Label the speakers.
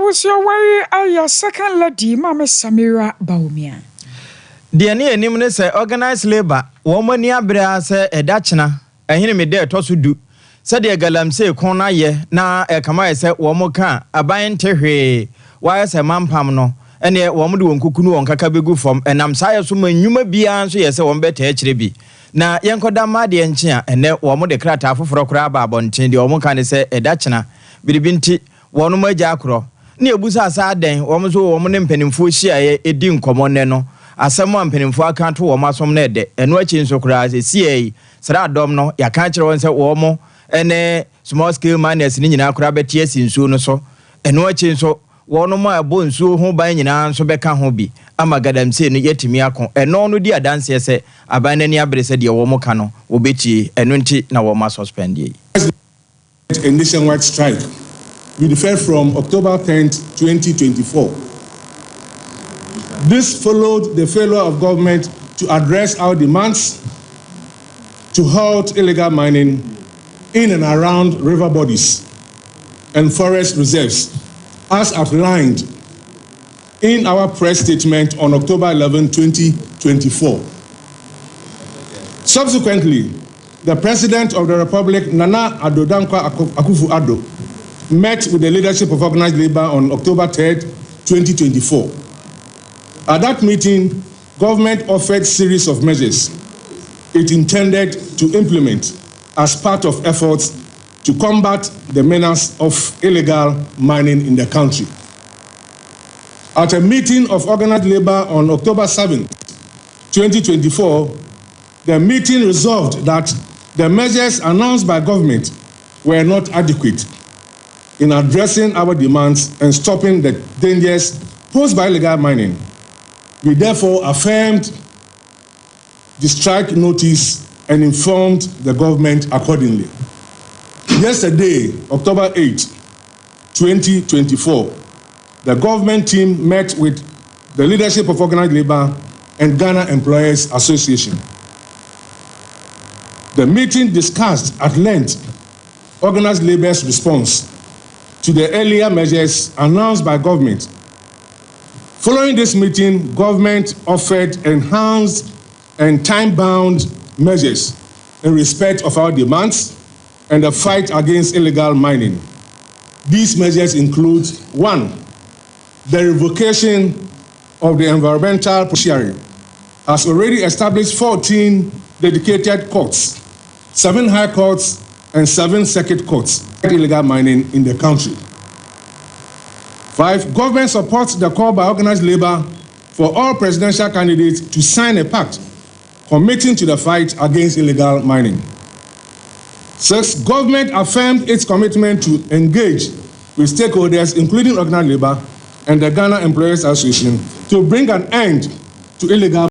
Speaker 1: was your way, your second lady, Mama Samira Baumia.
Speaker 2: The near name say organized labor, woman near Brea say a Dutchna, and him me there to do. Said the galam say corner ye, na a kamai say womoka, a buying terre, why as a man pamno, and yet woman do kukunu on kakabigu from, and I'm sorry, so many you may be answer yes, one better HDB. Na yanko da madi enchia, and then woman the crata for crab on tin, the woman can say a Dutchna, bidibinti, one more jacro. Near Busa Sarden, woman's woman and pennyful share a dim common neno. As someone pennyful account to woman some ned, and watching so cries a CA, Sarah Domno, ya can't say womo, and small scale miners in our crabet yes in soon so, and watching so one of my bones so home buying in answer back can hobby. I'm a goddamn saying yet to me, and no dear dance say, abandon your brace at your womo cano, obeti, and 20 now must suspend ye.
Speaker 3: A nationwide strike. We defer from October 10th, 2024. This followed the failure of government to address our demands to halt illegal mining in and around river bodies and forest reserves, as outlined in our press statement on October 11, 2024. Subsequently, the President of the Republic, Nana Addo Dankwa Akufo-Addo, met with the leadership of organized labor on October 3rd, 2024. At that meeting, government offered a series of measures it intended to implement as part of efforts to combat the menace of illegal mining in the country. At a meeting of organized labor on October 7th, 2024, the meeting resolved that the measures announced by government were not adequate in addressing our demands and stopping the dangers posed by illegal mining. We therefore affirmed the strike notice and informed the government accordingly. Yesterday, October 8, 2024, the government team met with the leadership of organized labor and Ghana Employers Association. The meeting discussed at length organized labor's response to the earlier measures announced by government. Following this meeting, government offered enhanced and time-bound measures in respect of our demands and the fight against illegal mining. These measures include: 1, the revocation of the environmental judiciary has already established 14 dedicated courts, 7 high courts, and 7 circuit courts for illegal mining in the country. 5, government supports the call by organized labor for all presidential candidates to sign a pact committing to the fight against illegal mining. 6, government affirmed its commitment to engage with stakeholders, including organized labor and the Ghana Employers Association, to bring an end to illegal